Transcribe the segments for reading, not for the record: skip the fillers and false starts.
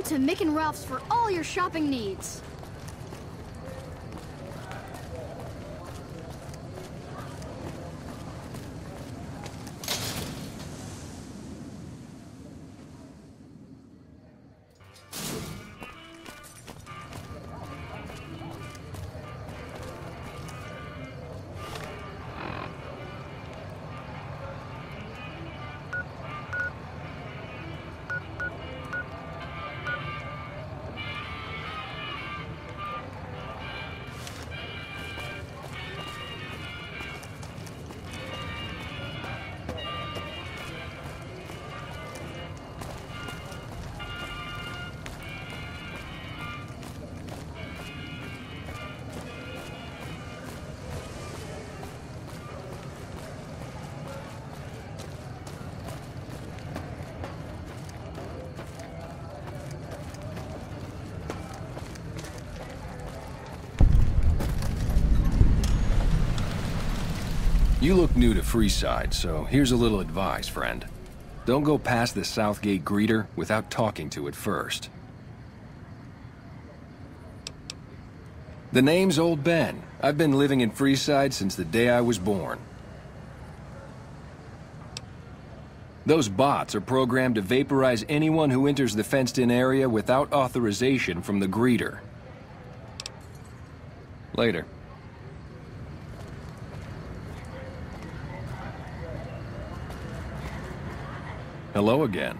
to Mick and Ralph's for all your shopping needs. You look new to Freeside, so here's a little advice, friend. Don't go past the Southgate greeter without talking to it first. The name's Old Ben. I've been living in Freeside since the day I was born. Those bots are programmed to vaporize anyone who enters the fenced-in area without authorization from the greeter. Later. Hello again.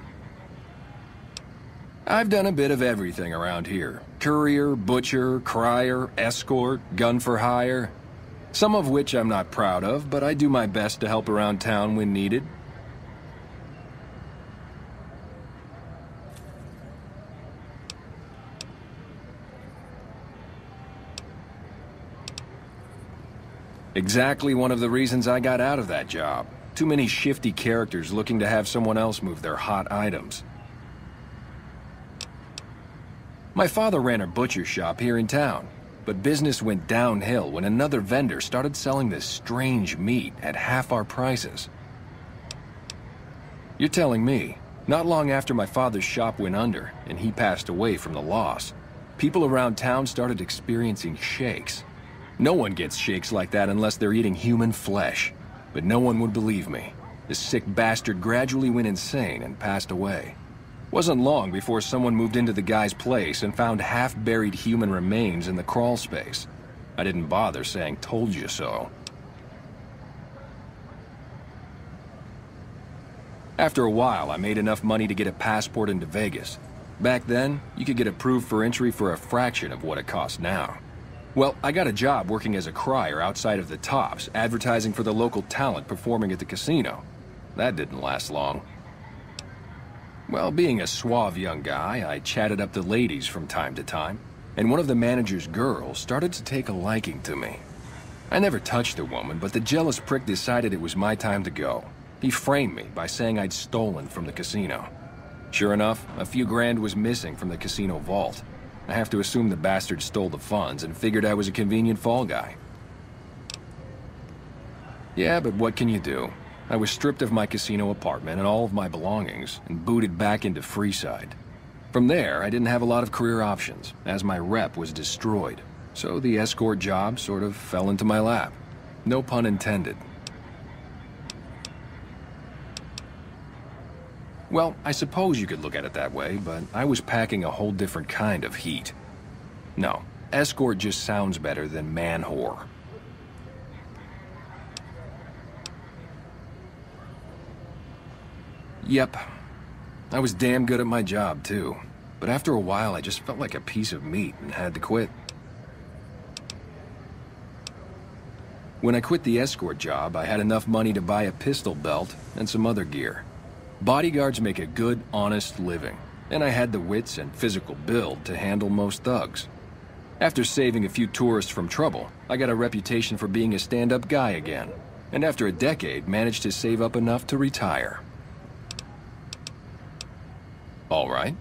I've done a bit of everything around here. Courier, butcher, crier, escort, gun for hire. Some of which I'm not proud of, but I do my best to help around town when needed. Exactly one of the reasons I got out of that job. Too many shifty characters looking to have someone else move their hot items. My father ran a butcher shop here in town, but business went downhill when another vendor started selling this strange meat at half our prices. You're telling me, not long after my father's shop went under and he passed away from the loss, people around town started experiencing shakes. No one gets shakes like that unless they're eating human flesh. But no one would believe me. The sick bastard gradually went insane and passed away. Wasn't long before someone moved into the guy's place and found half-buried human remains in the crawl space. I didn't bother saying, "Told you so." After a while, I made enough money to get a passport into Vegas. Back then, you could get approved for entry for a fraction of what it costs now. Well, I got a job working as a crier outside of the Tops, advertising for the local talent performing at the casino. That didn't last long. Well, being a suave young guy, I chatted up the ladies from time to time, and one of the manager's girls started to take a liking to me. I never touched the woman, but the jealous prick decided it was my time to go. He framed me by saying I'd stolen from the casino. Sure enough, a few grand was missing from the casino vault. I have to assume the bastard stole the funds and figured I was a convenient fall guy. Yeah, but what can you do? I was stripped of my casino apartment and all of my belongings and booted back into Freeside. From there, I didn't have a lot of career options, as my rep was destroyed. So the escort job sort of fell into my lap. No pun intended. Well, I suppose you could look at it that way, but I was packing a whole different kind of heat. No, escort just sounds better than man-whore. Yep, I was damn good at my job too, but after a while I just felt like a piece of meat and had to quit. When I quit the escort job, I had enough money to buy a pistol belt and some other gear. Bodyguards make a good, honest living, and I had the wits and physical build to handle most thugs. After saving a few tourists from trouble, I got a reputation for being a stand-up guy again, and after a decade managed to save up enough to retire. All right.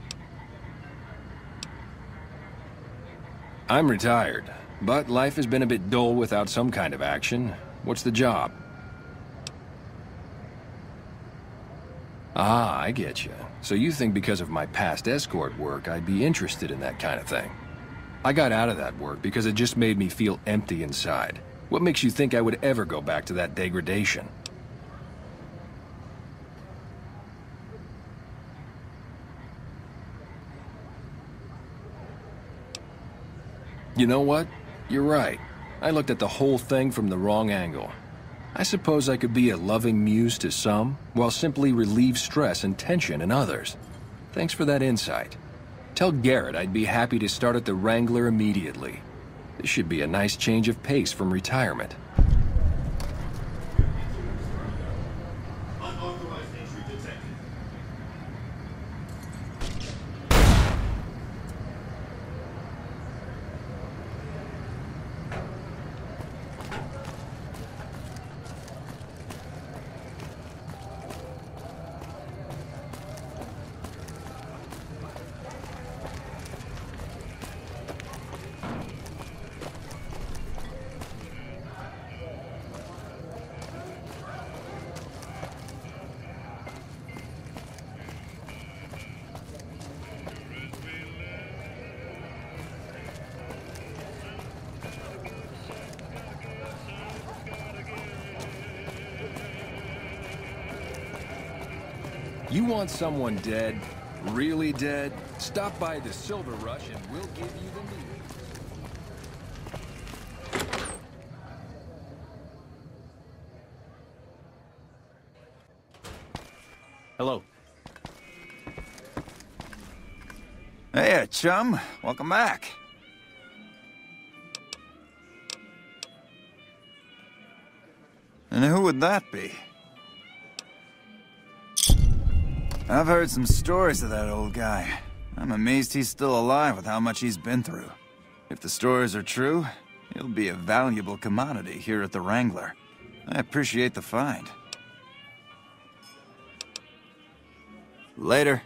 I'm retired, but life has been a bit dull without some kind of action. What's the job? Ah, I get you. So you think because of my past escort work, I'd be interested in that kind of thing. I got out of that work because it just made me feel empty inside. What makes you think I would ever go back to that degradation? You know what? You're right. I looked at the whole thing from the wrong angle. I suppose I could be a loving muse to some, while simply relieve stress and tension in others. Thanks for that insight. Tell Garrett I'd be happy to start at the Wrangler immediately. This should be a nice change of pace from retirement. Unauthorized entry detected. You want someone dead? Really dead? Stop by the Silver Rush and we'll give you the news. Hello. Hey, chum. Welcome back. And who would that be? I've heard some stories of that old guy. I'm amazed he's still alive with how much he's been through. If the stories are true, he'll be a valuable commodity here at the Wrangler. I appreciate the find. Later.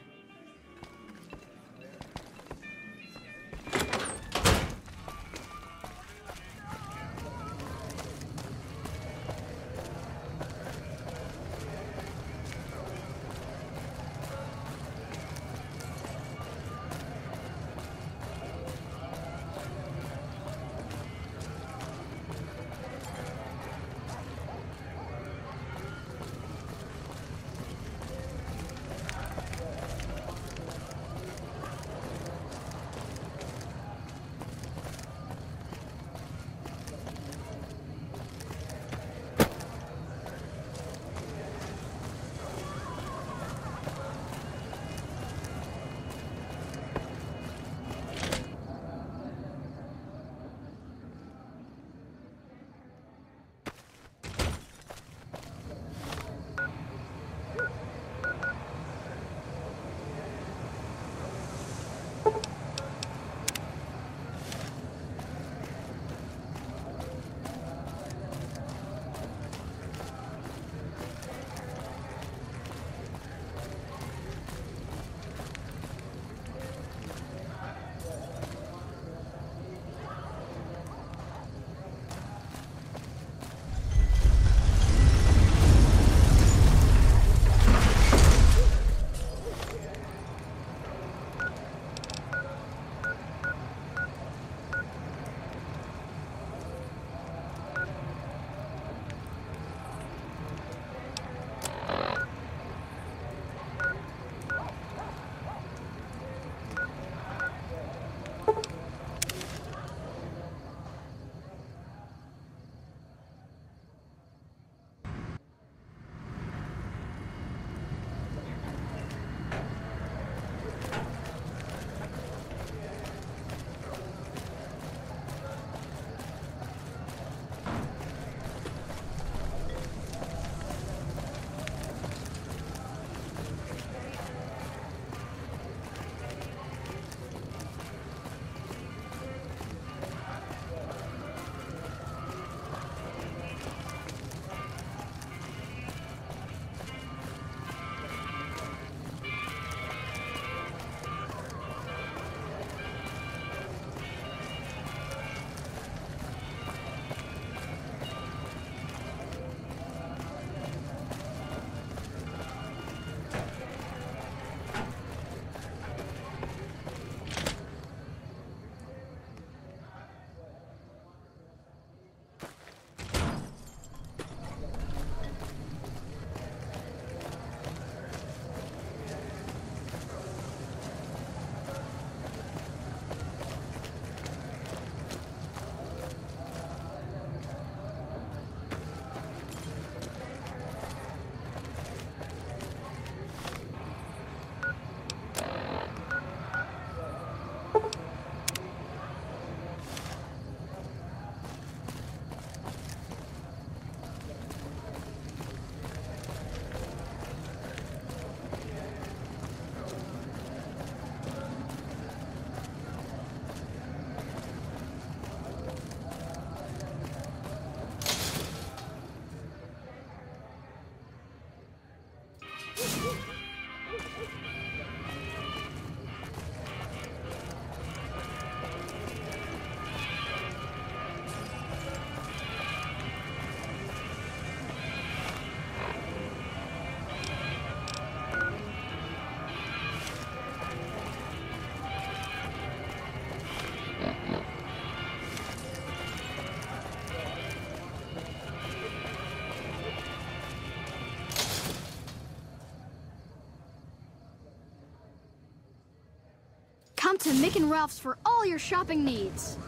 Come to Mick and Ralph's for all your shopping needs.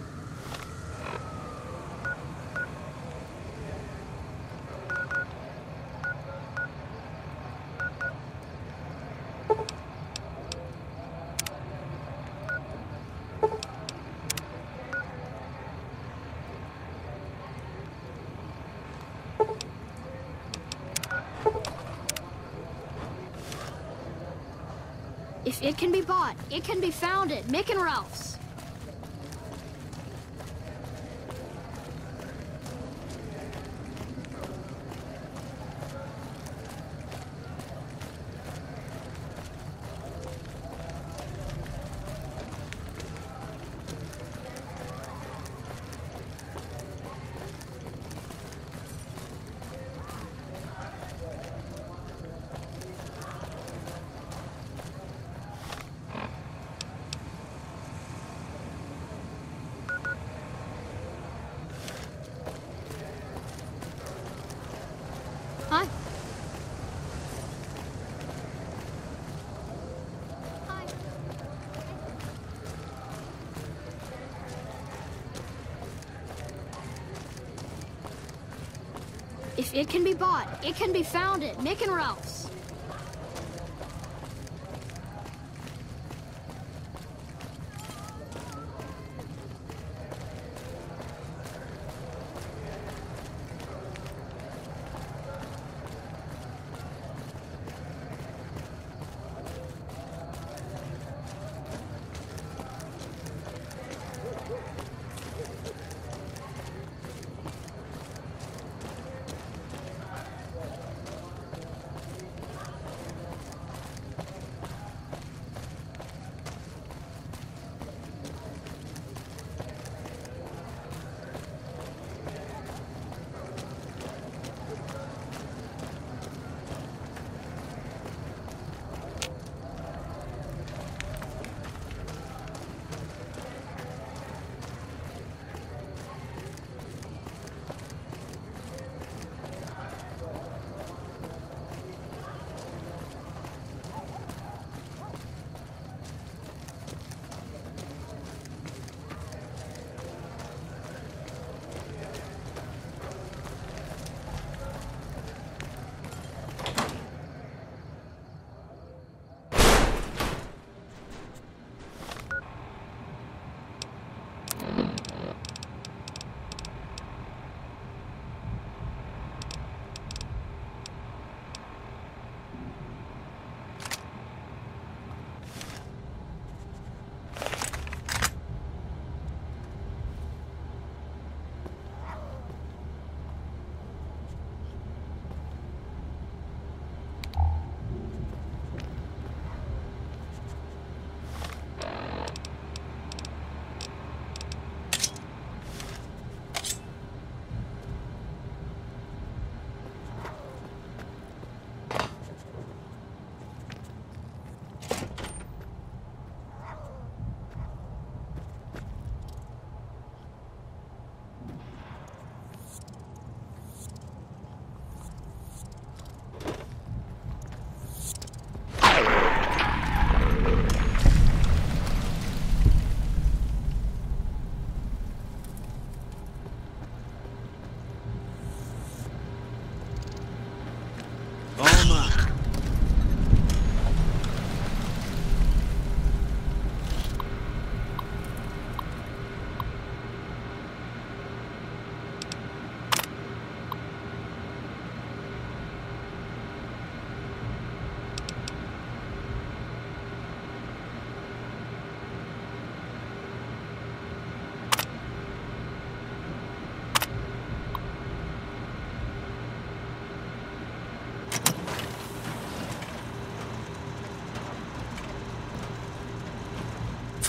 If it can be bought, it can be found at Mick and Ralph's. Hi. Hi. If it can be bought, it can be found at Mick and Ralph's.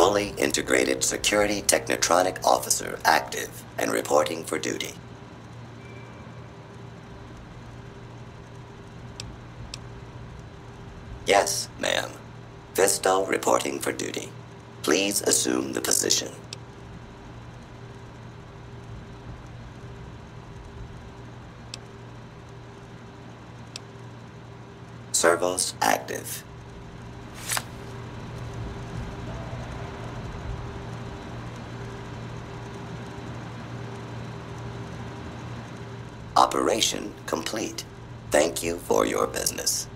Fully integrated security technotronic officer active and reporting for duty. Yes, ma'am. Visto reporting for duty. Please assume the position. Servos active. Operation complete. Thank you for your business.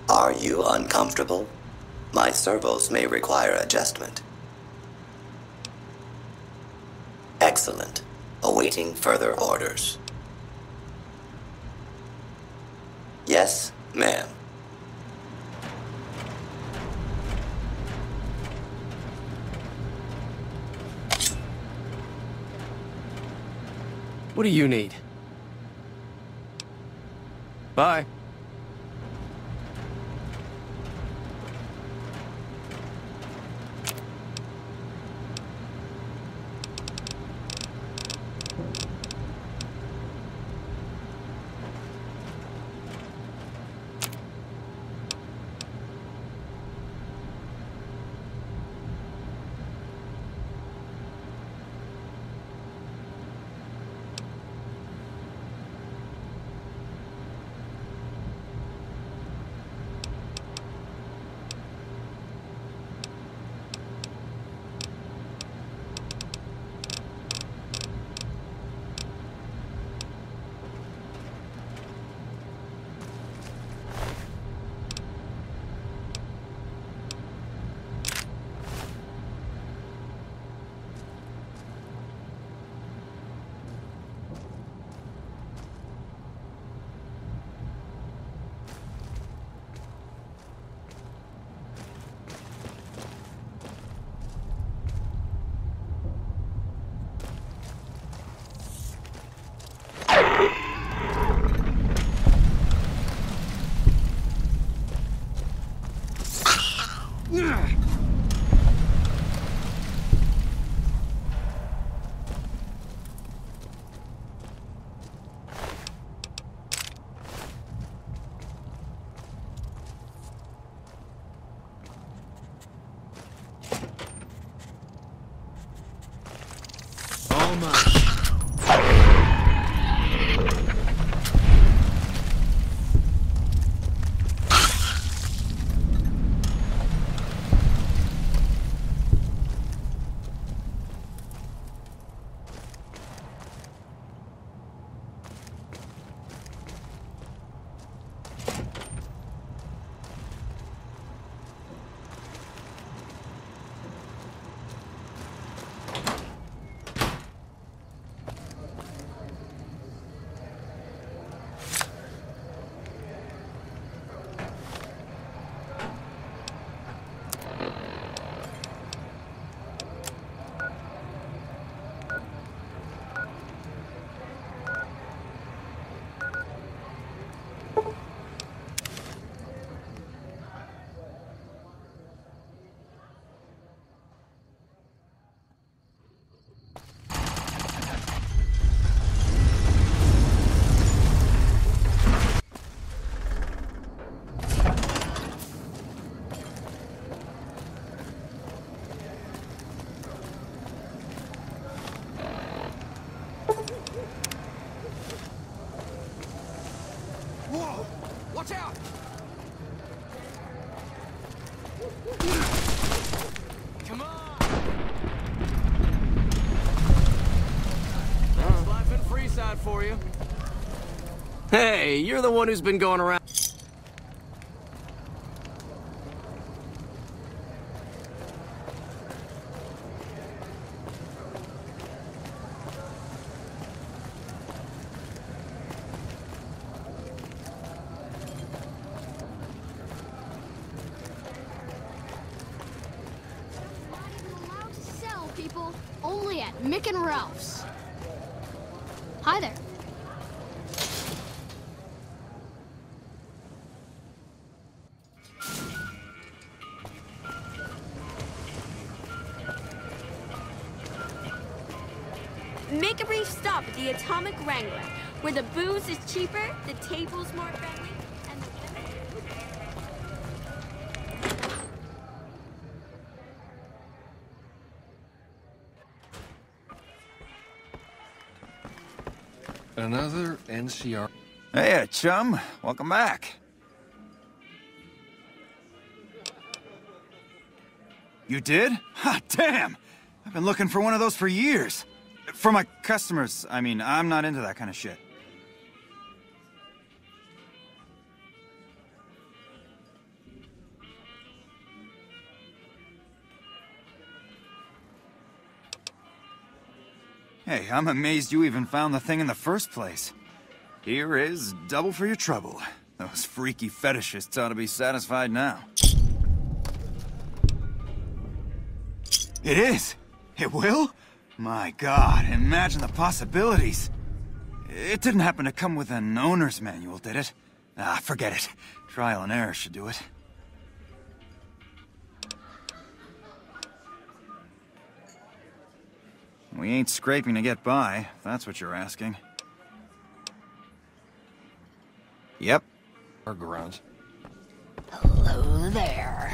Are you uncomfortable? My servos may require adjustment. Excellent. Awaiting further orders. Yes, ma'am. What do you need? Bye. Watch out! Come on! That's life in Freeside for you. Hey, you're the one who's been going around. Only at Mick and Ralph's. Hi there. Make a brief stop at the Atomic Wrangler, where the booze is cheaper, the table's more friendly, and the Another NCR. Hey, chum. Welcome back. You did? Ha, damn! I've been looking for one of those for years. For my customers, I mean, I'm not into that kind of shit. Hey, I'm amazed you even found the thing in the first place. Here is double for your trouble. Those freaky fetishists ought to be satisfied now. It is! It will? My God, imagine the possibilities. It didn't happen to come with an owner's manual, did it? Ah, forget it. Trial and error should do it. We ain't scraping to get by, if that's what you're asking. Yep. Our grounds. Hello there.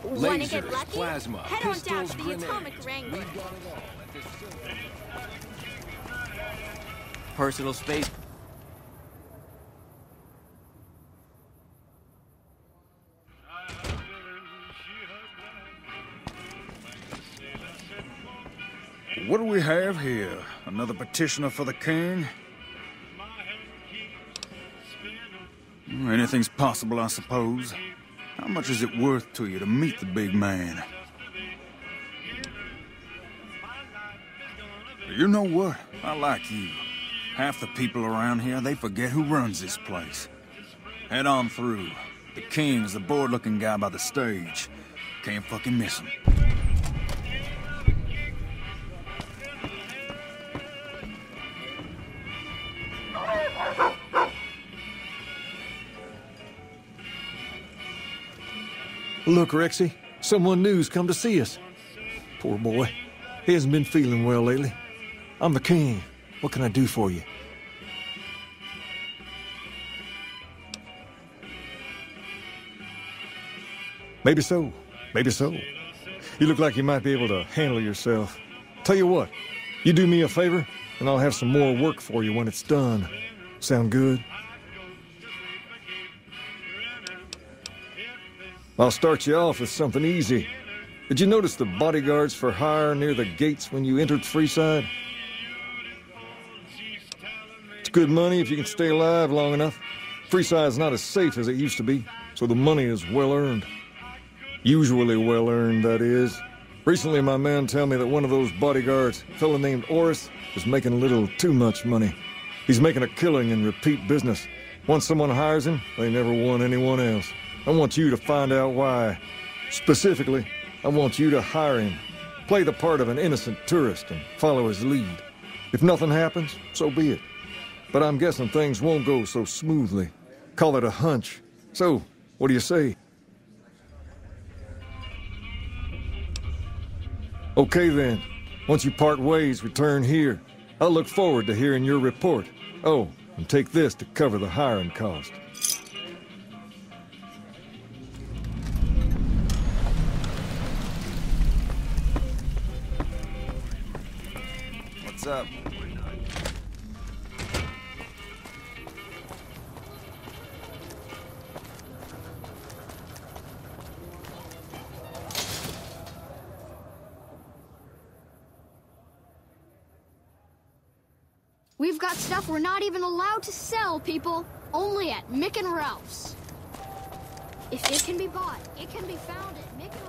Want to get Lasers, lucky? plasma, Head on down to pistols, the Atomic grenades. Wrangler. We've got it all at this Personal space. What do we have here? Another petitioner for the king? Anything's possible, I suppose. How much is it worth to you to meet the big man? You know what? I like you. Half the people around here, they forget who runs this place. Head on through. The king's the bored-looking guy by the stage. Can't fucking miss him. Look, Rexy, someone new's come to see us. Poor boy. He hasn't been feeling well lately. I'm the king. What can I do for you? Maybe so. Maybe so. You look like you might be able to handle yourself. Tell you what, you do me a favor, and I'll have some more work for you when it's done. Sound good? I'll start you off with something easy. Did you notice the bodyguards for hire near the gates when you entered Freeside? It's good money if you can stay alive long enough. Freeside's not as safe as it used to be, so the money is well earned. Usually well earned, that is. Recently, my man told me that one of those bodyguards, a fellow named Oris, is making a little too much money. He's making a killing in repeat business. Once someone hires him, they never want anyone else. I want you to find out why. Specifically, I want you to hire him. Play the part of an innocent tourist and follow his lead. If nothing happens, so be it. But I'm guessing things won't go so smoothly. Call it a hunch. So, what do you say? Okay then. Once you part ways, return here. I'll look forward to hearing your report. Oh, and take this to cover the hiring cost. What's up? We've got stuff we're not even allowed to sell, people. Only at Mick and Ralph's. If it can be bought, it can be found at Mick and Ralph's.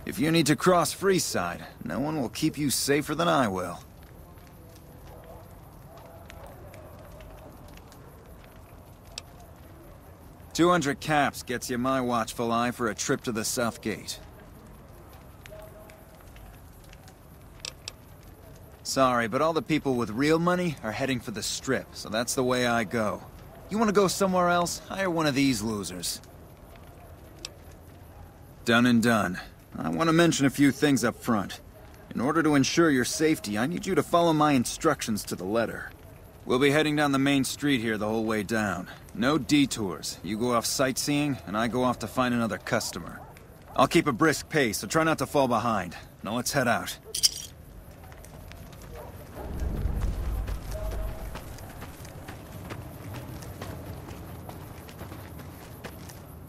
If you need to cross Freeside, no one will keep you safer than I will. $200 caps gets you my watchful eye for a trip to the South Gate. Sorry, but all the people with real money are heading for the Strip, so that's the way I go. You want to go somewhere else? Hire one of these losers. Done and done. I want to mention a few things up front. In order to ensure your safety, I need you to follow my instructions to the letter. We'll be heading down the main street here the whole way down. No detours. You go off sightseeing, and I go off to find another customer. I'll keep a brisk pace, so try not to fall behind. Now let's head out.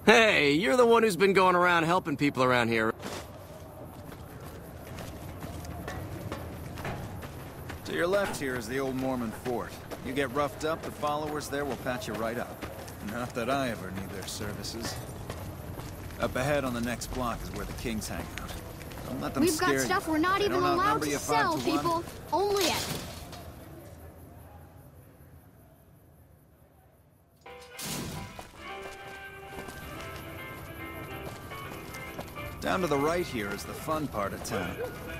Hey, you're the one who's been going around helping people around here. To your left here is the old Mormon fort. You get roughed up, the followers there will patch you right up. Not that I ever need their services. Up ahead on the next block is where the kings hang out. Don't let them We've scare got stuff you. we're not They even don't allowed outnumber to you sell, 5 to 1. people. Only at... Down to the right here is the fun part of town.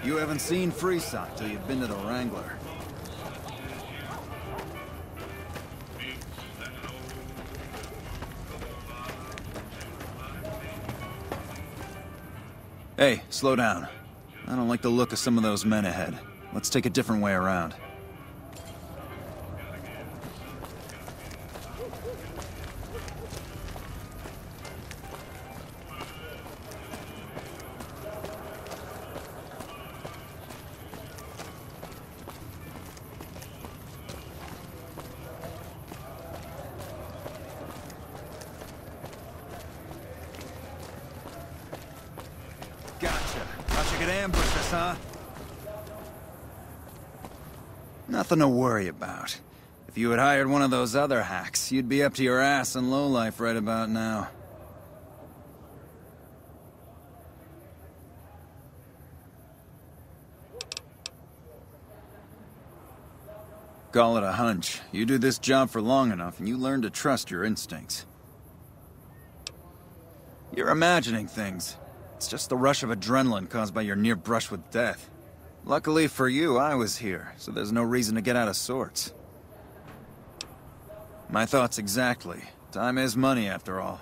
You haven't seen Freeside till you've been to the Wrangler. Hey, slow down. I don't like the look of some of those men ahead. Let's take a different way around. Thought you could ambush us, huh? Nothing to worry about. If you had hired one of those other hacks, you'd be up to your ass in lowlife right about now. Call it a hunch. You do this job for long enough, and you learn to trust your instincts. You're imagining things. It's just the rush of adrenaline caused by your near brush with death. Luckily for you, I was here, so there's no reason to get out of sorts. My thoughts exactly. Time is money, after all.